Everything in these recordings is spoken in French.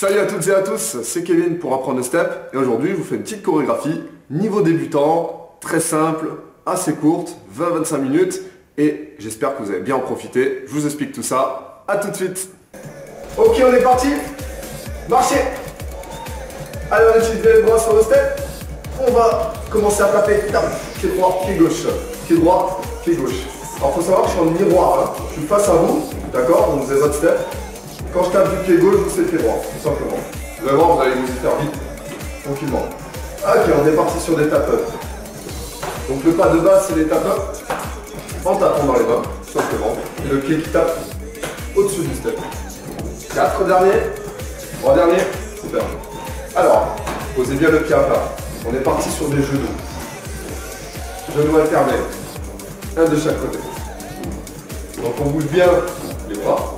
Salut à toutes et à tous, c'est Kevin pour apprendre le step et aujourd'hui je vous fais une petite chorégraphie niveau débutant, très simple, assez courte, 20-25 minutes et j'espère que vous allez bien en profiter. Je vous explique tout ça, à tout de suite. Ok, on est parti, marchez. Allez, on utilise les bras sur le step, on va commencer à taper, pied droit, pied gauche, pied droit, pied gauche. Alors il faut savoir que je suis en miroir, hein. Je suis face à vous, d'accord, donc vous avez votre step. Quand je tape du pied gauche, vous faites pied droit, tout simplement. Vous allez voir, vous allez vous y faire vite, tranquillement. Ok, on est parti sur des tap-up. Donc le pas de base, c'est les tap-up, en tapant dans les mains, tout simplement. Et le pied qui tape au-dessus du step. 4 derniers, 3 derniers, super. Alors, posez bien le pied à plat. On est parti sur des genoux. Genoux alternés, un de chaque côté. Donc on bouge bien les bras.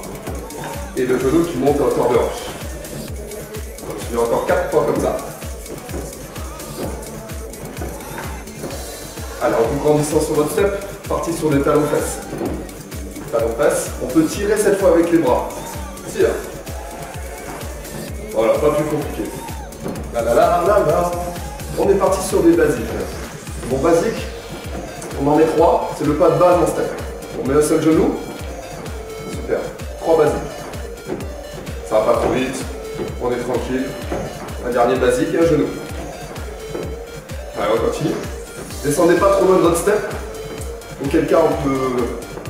Et le genou qui monte à hauteur de hanche. Continuez encore 4 fois comme ça. Alors, vous grandissant sur votre step, parti sur des talons-fesses. Talons-fesses, on peut tirer cette fois avec les bras. Tire. Voilà, pas plus compliqué. Là, là, là, là, là. On est parti sur des basiques. Bon, basique, on en met 3, c'est le pas de base en step. On met un seul genou. Super. 3 basiques. Ça va pas trop vite, on est tranquille. Un dernier basique et un genou. Allez, on continue. Descendez pas trop loin de votre step. Auquel cas on peut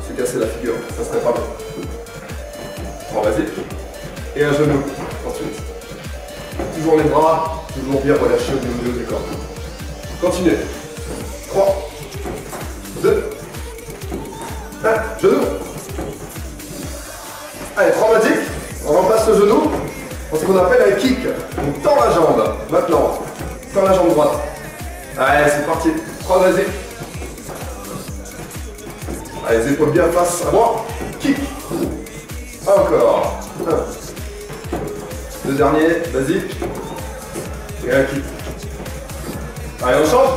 se casser la figure, ça serait pas bon. 3 basiques et un genou ensuite. Toujours les bras, toujours bien relâchés au niveau du corps. Continuez. 3, 2, 1, genou. Allez, 3 basiques. On remplace le genou pour ce qu'on appelle un kick. On tend la jambe. Maintenant, tend la jambe droite. Allez, c'est parti. 3 basiques. Allez, les épaules bien face à moi. Kick. Encore. 1. 2 derniers, basique. Et un kick. Allez, on change.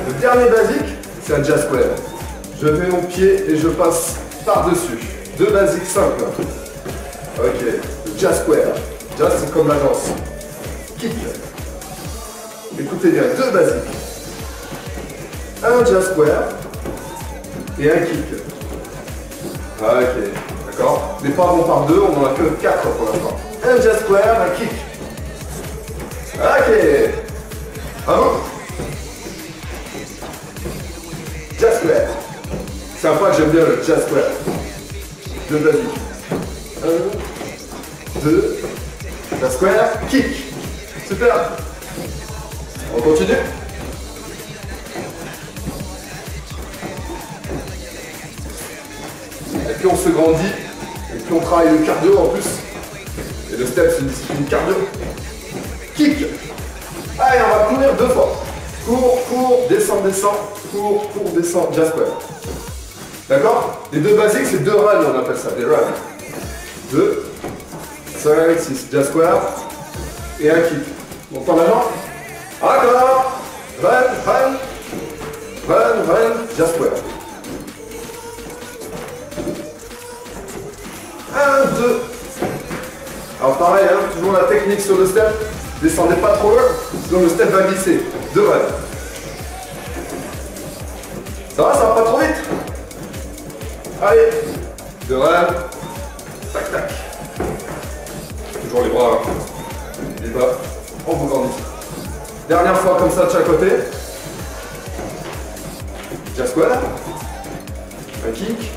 Le dernier basique, c'est un jazz square. Je mets mon pied et je passe par-dessus. 2 basiques simples. Ok, le jazz square. Jazz, c'est comme la danse. Kick. Écoutez bien, 2 basiques. Un jazz square et un kick. Ok, d'accord. Les pas vont par 2, on n'en a que 4 pour l'instant. Un jazz square, un kick. Ok. Bravo. Jazz square. C'est un pas que j'aime bien, le jazz square. 2 basiques. 1, 2, la square, kick. Super. On continue. Et puis on se grandit. Et puis on travaille le cardio en plus. Et le step, c'est une discipline cardio. Kick. Allez, on va courir 2 fois. Cours, cours, descend, descend. Cours, cours, descend, jazz square. D'accord? Les 2 basiques, c'est 2 runs, on appelle ça, des runs. 2, 5, 6, jazz square, et un kick. On tend la jambe. Encore. Run, run, run, run, jazz square. 1, 2. Alors pareil, hein, toujours la technique sur le step. Descendez pas trop loin, sinon le step va glisser. 2 runs. Ça va pas trop vite? Allez, 2 runs, tac tac. Toujours les bras, les bas, on vous grandit. Dernière fois comme ça de chaque côté. Jazz square, un kick,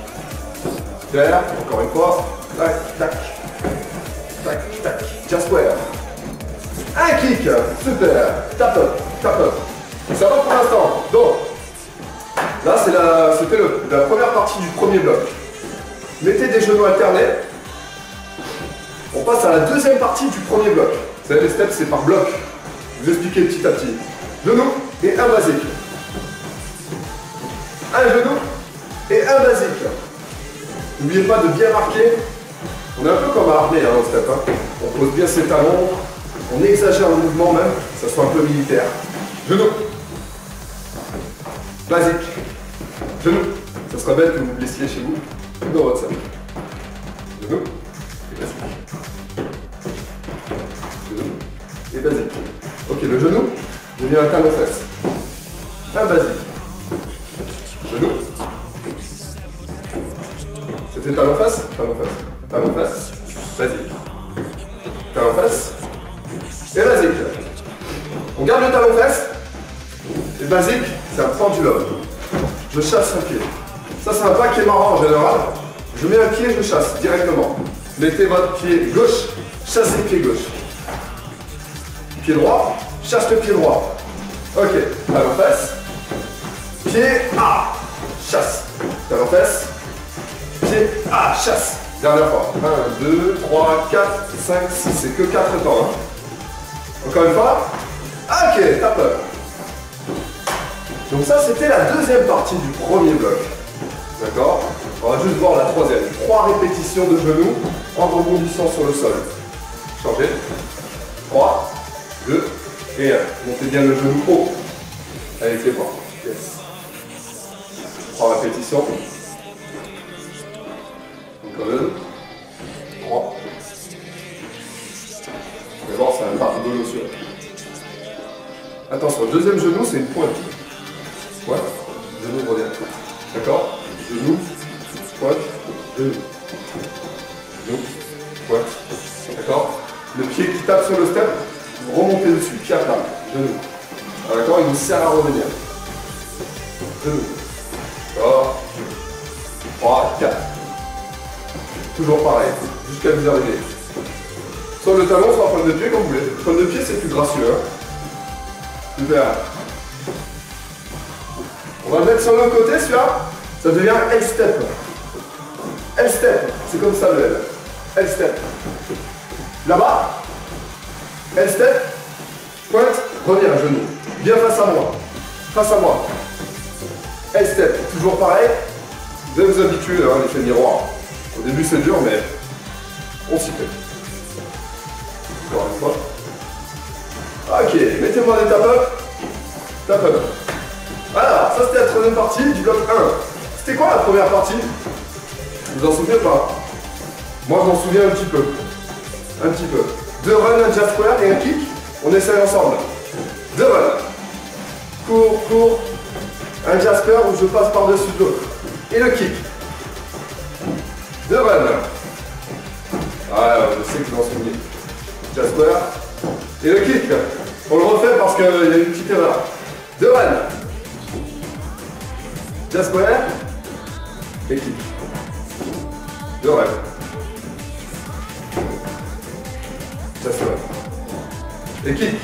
super, encore une fois, tac tac, tac tac, jazz square. Un kick, super, tap up, tap up. Ça va pour l'instant, donc. Là, c'était la première partie du premier bloc. Mettez des genoux alternés. On passe à la deuxième partie du premier bloc. Vous savez, les steps, c'est par bloc. Je vous expliquer petit à petit. Genou et un basique. Un genou et un basique. N'oubliez pas de bien marquer. On est un peu comme à l'armée hein, au step. Hein. On pose bien ses talons. On exagère le mouvement même, que ça soit un peu militaire. Genou. Basique. Genou. Ça serait bête que vous vous blessiez chez vous dans votre salle. Genou et basique. Ok, le genou devient un talon-fesse. Un basique. Genou. C'était talon-fesse. Talon-fesse. Talon-fesse. Basique. Talon-fesse. Et basique. On garde le talon-fesse. Et basique, c'est un pendulum. Je chasse un pied. Ça, c'est un pas qui est marrant en général. Je mets un pied, je chasse directement. Mettez votre pied gauche, chassez le pied gauche. Pied droit, chasse le pied droit. Ok, talon-fesse. Pied A, chasse. Talon-fesse. Pied A, chasse. Dernière fois. 1, 2, 3, 4, 5, 6. C'est que 4 temps. Hein. Encore une fois. Ok, tape up. Donc ça, c'était la deuxième partie du premier bloc. D'accord? On va juste voir la troisième. 3 répétitions de genoux en rebondissant sur le sol. Changez. 3, 2 et 1. Montez bien le genou haut avec les bras. Yes. 3 répétitions. Encore une. 3. Vous allez voir, c'est un pas rigolo sur. Attention, le deuxième genou, c'est une pointe. Pointe, genou revient. D'accord? Genou, pointe, genou. Genou, pointe. D'accord? Le pied qui tape sur le step, vous remontez dessus, pied à plat, genou. D'accord? Il vous sert à revenir. Genou. D'accord? 3, 4. Toujours pareil, jusqu'à vous arriver. Soit le talon, soit pointe de pied, comme vous voulez. Pointe de pied, c'est plus gracieux. Hein? Super. On va le mettre sur le côté, celui-là. Ça devient L-step. L-step, c'est comme ça le L. L-step. Là-bas, L-step, pointe, reviens, genou. Bien face à moi. Face à moi. L-step, toujours pareil. Vous allez vous habituer à l'effet miroir. Au début c'est dur, mais on s'y fait. Encore une fois. Ok, mettez-moi des tap-up. Tap-up. Voilà, ça c'était la troisième partie du bloc 1. C'était quoi la première partie? Vous en souvenez pas? Moi je m'en souviens un petit peu. Un petit peu. 2 runs, un jazz square et un kick. On essaye ensemble. 2 runs. Cours, cours. Un jazz square où je passe par-dessus l'autre. Et le kick. 2 runs. Ah, je sais que vous en souvenez. Jazz square. Et le kick. On le refait parce qu'il y a une petite erreur. 2 runs. Jazz square. Et kick. 2 runs. Jazz square. Et kick.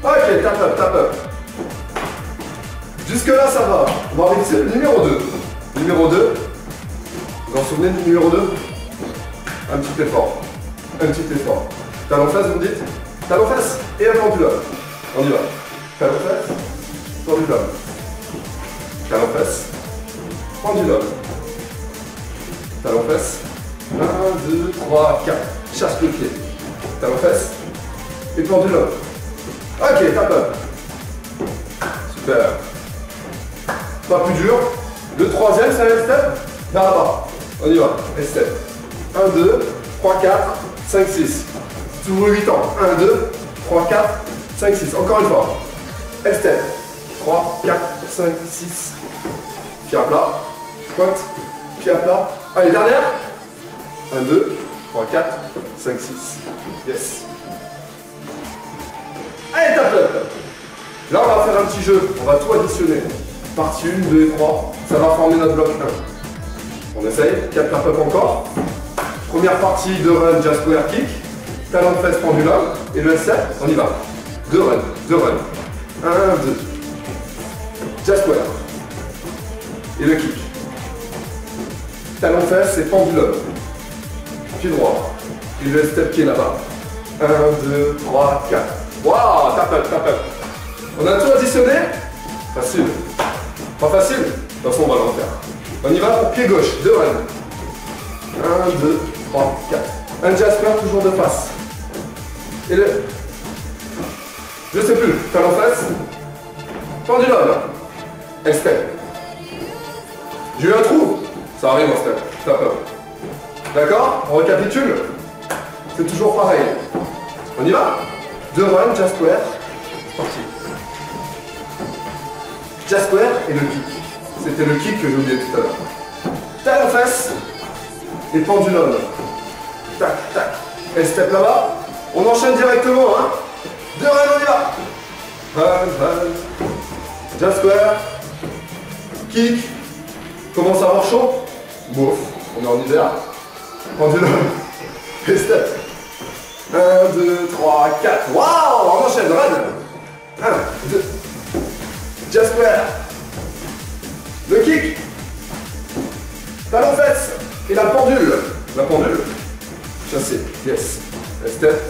Ok, tap up, tap up. Jusque là ça va. On va arriver sur le numéro 2. Numéro 2. Vous vous en souvenez du numéro 2? Un petit effort. Un petit effort. Talon face, vous me dites? Talon face et un pendulum. On y va. Talon face, pendulum. Talon face, pendulum. Talon face. 1, 2, 3, 4. Chasse le pied. Talon face et pendulum. Ok, tap up. Super. Pas plus dur. Le troisième, c'est un step. Là-bas. On y va. Step. 1, 2, 3, 4, 5, 6. Toujours 8 ans. 1, 2, 3, 4, 5, 6. Encore une fois. Step. 3, 4, 5, 6. Pied à plat. Pointe. Pied à plat. Allez, dernière. 1, 2, 3, 4, 5, 6. Yes. Allez, tap up. Là, on va faire un petit jeu. On va tout additionner. Partie 1, 2 et 3. Ça va former notre bloc 1. On essaye. 4 tap up encore. Première partie de run, jazz square kick. Talon de fesse pendulum. Et le step, on y va. 2 runs. 2 runs. 1, 2. Jazz square. Et le kick. Talon de fesse et pendulum. Pied droit. Et le step qui est là-bas. 1, 2, 3, 4. Waouh, tap up, tap up. On a tout additionné? Facile. Pas facile? De toute façon, on va l'en faire. On y va pour pied gauche, 2 runs. 1, 2, 3, 4. Un jazz square toujours de face. Et le... Je sais plus, talon face. Pendulum. Et step. J'ai eu un trou. Ça arrive en step. Tap up. D'accord? On récapitule. C'est toujours pareil. On y va? 2 runs, jazz square. Parti. Jazz square et le kick. C'était le kick que j'ai oublié tout à l'heure. Talon fesse et pendulum. Tac, tac. Et step là-bas. On enchaîne directement, hein. De rien, on y va. Jazz square. Kick. Commence à avoir chaud. Bouf. On est en hiver. Pendulum. Et step. 1, 2, 3, 4. Waouh, on enchaîne, run. 1, 2. Jazz square. Le kick. Talon fesse. Et la pendule. La pendule. Chassé. Yes. Et step.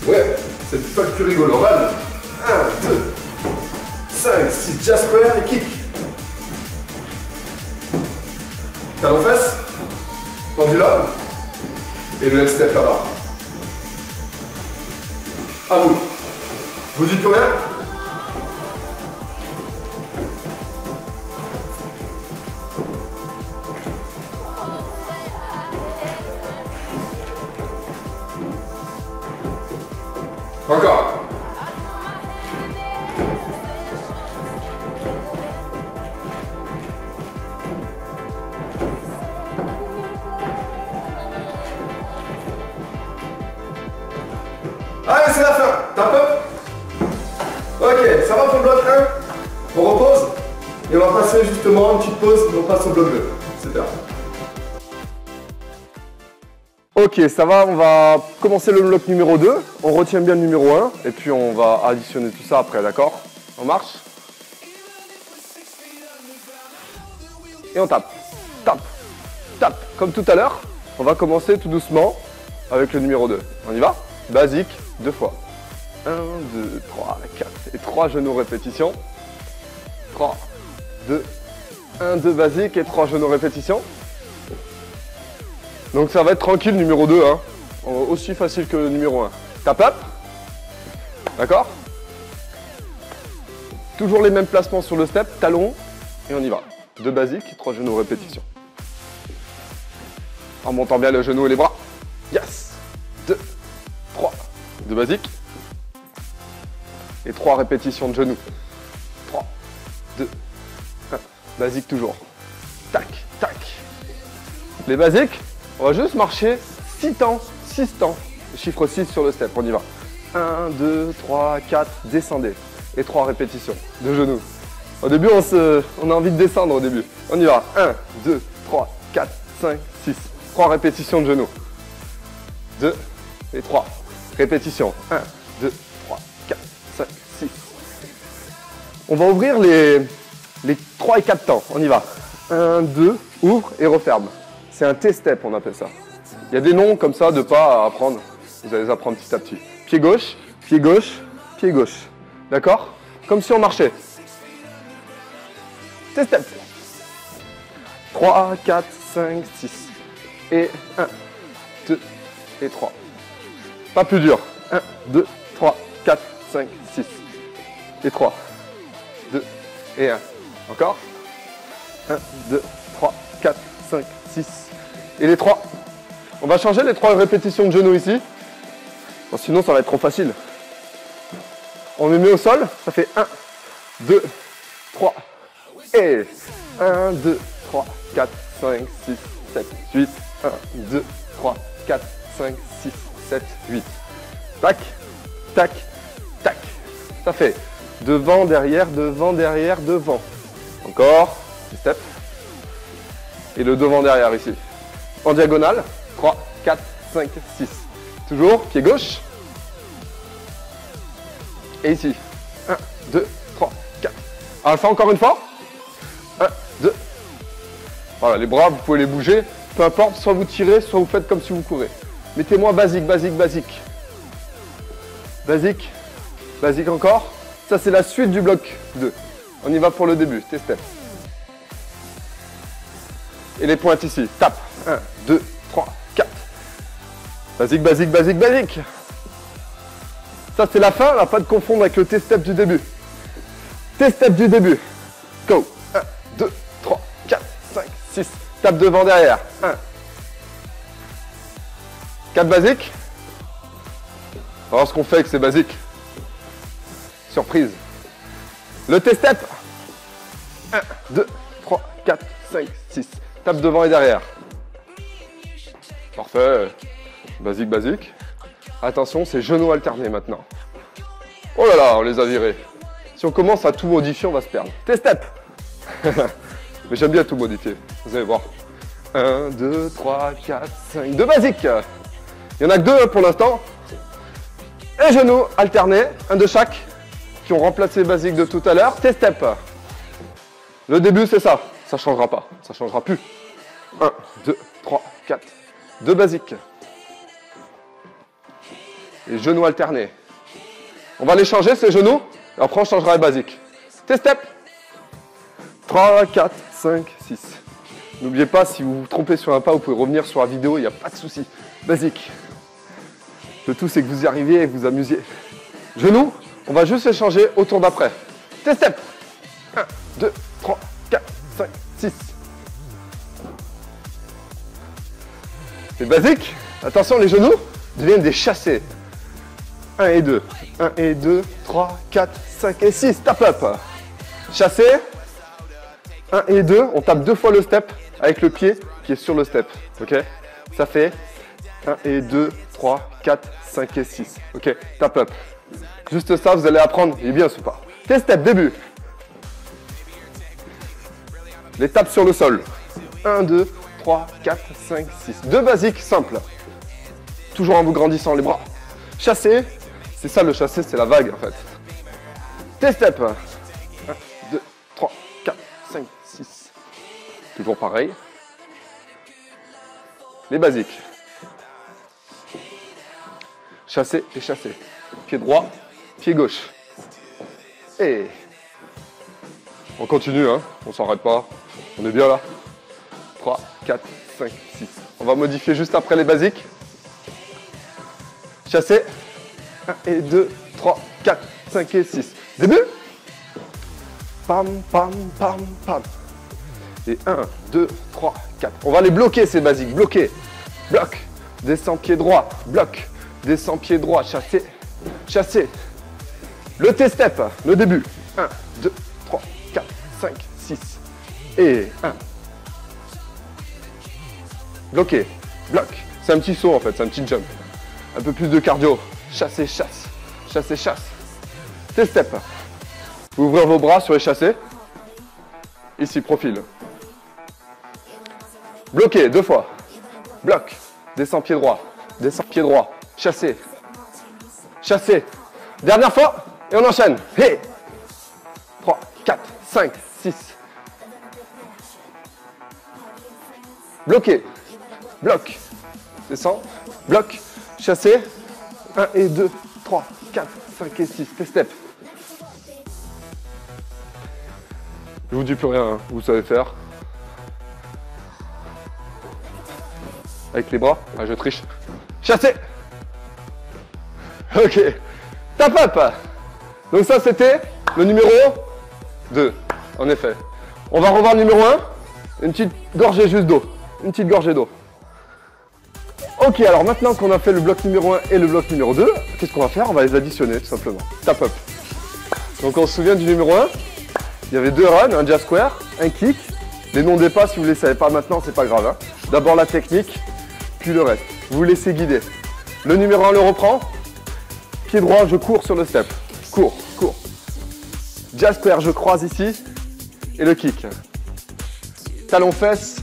Ouais, c'est pas le plus rigolo. Run. 1, 2, 5, 6. Jazz square et kick. Talon fesse. Pendulum. Et le next step là-bas. À vous. Vous dites combien? Encore. Allez, c'est la fin. Tap up. Ok, ça va pour le bloc 1. On repose. Et on va passer justement une petite pause et on passe au bloc 2. Super. Ok, ça va, on va commencer le bloc numéro 2. On retient bien le numéro 1 et puis on va additionner tout ça après, d'accord? On marche? Et on tape. Tape. Tape. Comme tout à l'heure, on va commencer tout doucement avec le numéro 2. On y va? Basique, 2 fois. 1, 2, 3, 4. Et 3 genoux répétitions. 3, 2, 1, 2 basique et 3 genoux répétitions. Donc ça va être tranquille, numéro 2, hein. Aussi facile que le numéro 1. Tap up. D'accord? Toujours les mêmes placements sur le step, talon, et on y va. 2 basiques, 3 genoux répétitions. En montant bien le genou et les bras. Yes. 2, 3. 2 basiques. Et 3 répétitions de genoux. 3, 2, 1. Basique toujours. Tac, tac. Les basiques, on va juste marcher 6 temps, 6 temps. Chiffre 6 sur le step, on y va. 1, 2, 3, 4, descendez. Et 3 répétitions de genoux. Au début, on a envie de descendre au début. On y va. 1, 2, 3, 4, 5, 6. 3 répétitions de genoux. 2 et 3. Répétitions. 1, 2, 3, 4, 5, 6. On va ouvrir les 3 et 4 temps. On y va. 1, 2, ouvre et referme. C'est un T-step, on appelle ça. Il y a des noms comme ça de pas à apprendre. Vous allez les apprendre petit à petit. Pied gauche, pied gauche, pied gauche. D'accord? Comme si on marchait. T-step. 3, 4, 5, 6. Et 1, 2 et 3. Pas plus dur. 1, 2, 3, 4, 5, 6. Et 3, 2 et 1. Encore? 1, 2, 3, 4, 5, 6. Et les 3. On va changer les 3 répétitions de genoux ici. Bon, sinon, ça va être trop facile. On les met au sol. Ça fait 1, 2, 3. Et 1, 2, 3, 4, 5, 6, 7, 8. 1, 2, 3, 4, 5, 6, 7, 8. Tac, tac, tac. Ça fait devant, derrière, devant, derrière, devant. Encore. Step. Et le devant, derrière ici. En diagonale. 3, 4, 5, 6. Toujours. Pied gauche. Et ici. 1, 2, 3, 4. Alpha encore une fois. 1, 2. Voilà, les bras, vous pouvez les bouger. Peu importe, soit vous tirez, soit vous faites comme si vous courez. Mettez-moi basique, basique, basique. Basique. Basique encore. Ça, c'est la suite du bloc 2. On y va pour le début. T-step. Et les pointes ici. Tape. 1, 2, 3, 4. Basique, basique, basique, basique. Ça, c'est la fin. On va pas de confondre avec le T-step du début. T-step du début. Go. 1, 2, 3, 4, 5, 6. Tape devant, derrière. 1. 4 basiques. Alors, ce qu'on fait avec ces basiques. Surprise. Le T-step. 1, 2, 3, 4, 5, 6. Tape devant et derrière. Parfait. Basique, basique. Attention, c'est genoux alternés maintenant. Oh là là, on les a virés. Si on commence à tout modifier, on va se perdre. T-step. Mais j'aime bien tout modifier. Vous allez voir. 1, 2, 3, 4, 5. Deux basiques. Il y en a que deux pour l'instant. Et genoux alternés, un de chaque, qui ont remplacé les basiques de tout à l'heure. T-step. Le début, c'est ça. Ça ne changera pas. Ça ne changera plus. 1, 2, 3, 4. Deux basiques. Et genoux alternés. On va les changer, ces genoux. Et après, on changera les basiques. T-step. 3, 4, 5, 6. N'oubliez pas, si vous vous trompez sur un pas, vous pouvez revenir sur la vidéo, il n'y a pas de souci. Basique. Le tout, c'est que vous y arriviez et que vous amusiez. Genoux, on va juste les changer au tour d'après. T-step. 1, 2, 3, 4, 5, 6. C'est basique. Attention, les genoux deviennent des chassés. 1 et 2. 1 et 2, 3, 4, 5 et 6. Tap up. Chassé. 1 et 2. On tape deux fois le step avec le pied qui est sur le step. Ok? Ça fait 1 et 2, 3, 4, 5 et 6. Ok? Tap up. Juste ça, vous allez apprendre. Il est bien ce pas. T-step, début. Les tapes sur le sol. 1, 2, 3, 4, 5, 6. Deux basiques simples. Toujours en vous grandissant les bras. Chassé. C'est ça le chassé, c'est la vague en fait. T-step. 1, 2, 3, 4, 5, 6. Toujours pareil. Les basiques. Chassé et chassé. Pied droit, pied gauche. Et on continue, hein. On s'arrête pas. On est bien là. 3, 4, 5, 6. On va modifier juste après les basiques. Chassé. 1 et 2, 3, 4, 5 et 6. Début. Pam, pam, pam, pam. Et 1, 2, 3, 4. On va les bloquer ces basiques. Bloquer. Bloc. Descend pied droit. Bloc. Descend pied droit. Chassé. Chassé. Le T-step. Le début. 1, 2, 3, 4, 5, 6. Et 1. Bloqué. Bloc. C'est un petit saut en fait. C'est un petit jump. Un peu plus de cardio. Chassé, chasse. Chassé, chasse. T-step. Vous ouvrez vos bras sur les chassés. Ici, profil. Bloqué, deux fois. Bloc. Descend pied droit. Descend pied droit. Chassé. Chassé. Dernière fois. Et on enchaîne. Hey. 3, 4, 5, 6. Bloqué. Bloc. Descend. Bloc. Chassé. 1 et 2, 3, 4, 5 et 6. T-step. Je vous dis plus rien, hein. Vous savez faire. Avec les bras. Ah, je triche. Chassé. Ok. Tap up. Donc ça, c'était le numéro 2. En effet. On va revoir le numéro 1. Une petite gorgée juste d'eau. Une petite gorgée d'eau. Ok, alors maintenant qu'on a fait le bloc numéro 1 et le bloc numéro 2, qu'est-ce qu'on va faire? On va les additionner tout simplement. Tap up. Donc on se souvient du numéro 1. Il y avait deux runs, un jazz square, un kick. Les noms des pas, si vous ne les savez pas maintenant, c'est pas grave. Hein. D'abord la technique, puis le reste. Vous vous laissez guider. Le numéro 1 le reprend. Pied droit, je cours sur le step. Cours, cours. Jazz square, je croise ici. Et le kick. Talon fesse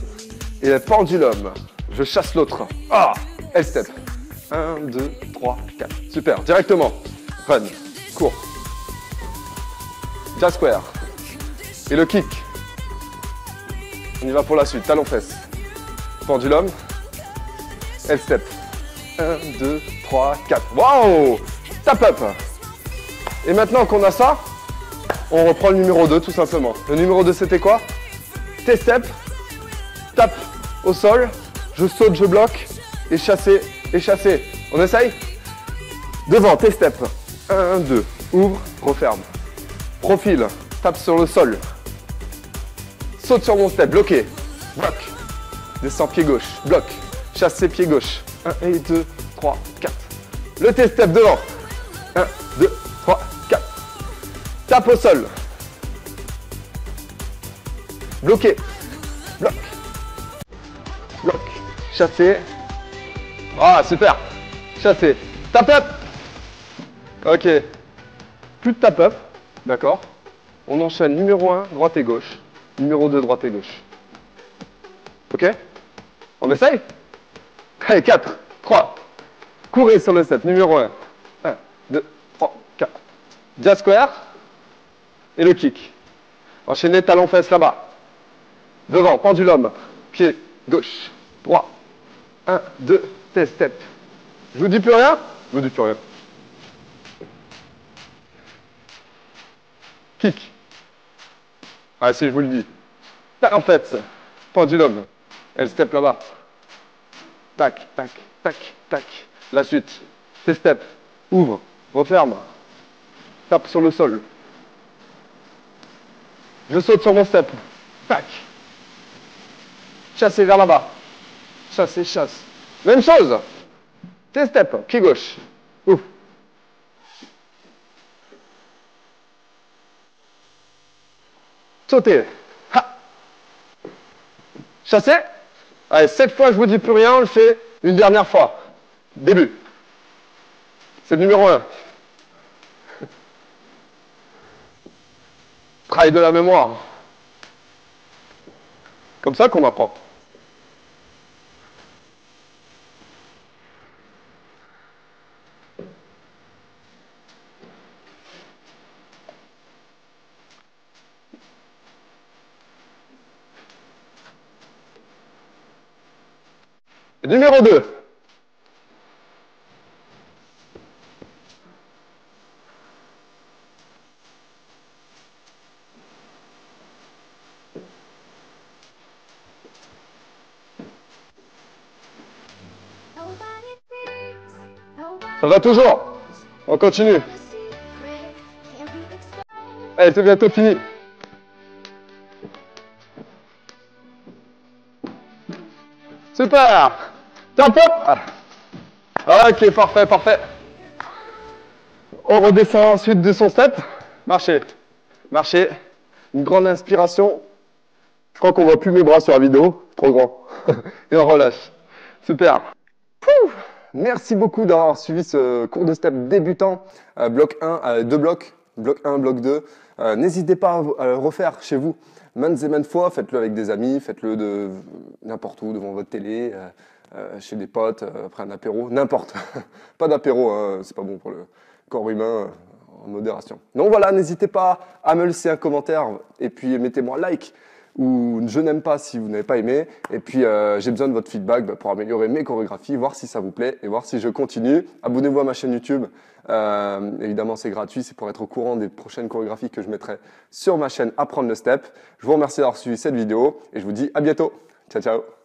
et le pendulum. Je chasse l'autre. Ah, L-step. 1, 2, 3, 4. Super, directement. Run, cours. Jazz square. Et le kick. On y va pour la suite. Talon fesse. Pendulum. L-step. 1, 2, 3, 4. Waouh! Tap up. Et maintenant qu'on a ça, on reprend le numéro 2 tout simplement. Le numéro 2 c'était quoi? T-step. Tape au sol. Je saute, je bloque. Et chasser, et chasser. On essaye? Devant, T-step. 1, 2. Ouvre, referme. Profil. Tape sur le sol. Saute sur mon step, bloqué. Bloc. Descend pied gauche. Bloc. Chasser pied gauche. 1 et 2, 3, 4. Le T-step devant. 1, 2, 3, 4. Tape au sol. Bloqué. Bloc. Bloc. Chassé. Ah, super. Chassé. Tap up. Ok. Plus de tap up. D'accord. On enchaîne numéro 1, droite et gauche. Numéro 2, droite et gauche. Ok? On essaye? Allez, 4, 3. Courez sur le set. Numéro 1. 1, 2, 3, 4. Jazz square. Et le kick. Enchaînez talon-fesse là-bas. Devant, pendulum. Pied gauche. Droit. 1, 2, test, step. Je vous dis plus rien? Je vous dis plus rien. Kick. Ah si, je vous le dis. Talon-fesse. Pendulum. Elle step là-bas. Tac, tac, tac, tac. La suite. Test, step. Ouvre. Referme. Tape sur le sol. Je saute sur mon step. Tac. Chasser vers là-bas. Chasser, chasse. Même chose. Test step. Pied gauche. Ouf. Sauter. Ha. Chasser. Allez, cette fois, je vous dis plus rien. On le fait une dernière fois. Début. C'est le numéro 1. Travail de la mémoire. Comme ça qu'on apprend. Numéro 2. Ça va toujours. On continue. Allez, c'est bientôt fini. Super. Top, top. Ok, parfait, parfait. On redescend ensuite de son step. Marcher. Marcher. Une grande inspiration. Je crois qu'on voit plus mes bras sur la vidéo. Trop grand. Et on relâche. Super. Pouf. Merci beaucoup d'avoir suivi ce cours de step débutant. Bloc 1, 2 blocs. Bloc 1, bloc 2. N'hésitez pas à le refaire chez vous. Maintes et maintes fois, faites-le avec des amis, faites-le de n'importe où, devant votre télé, chez des potes, après un apéro, n'importe. Pas d'apéro, hein, c'est pas bon pour le corps humain, en modération. Donc voilà, n'hésitez pas à me laisser un commentaire et puis mettez-moi un like ou je n'aime pas si vous n'avez pas aimé. Et puis j'ai besoin de votre feedback pour améliorer mes chorégraphies, voir si ça vous plaît et voir si je continue. Abonnez-vous à ma chaîne YouTube. Évidemment, c'est gratuit, c'est pour être au courant des prochaines chorégraphies que je mettrai sur ma chaîne Apprendre le Step. Je vous remercie d'avoir suivi cette vidéo et je vous dis à bientôt. Ciao, ciao.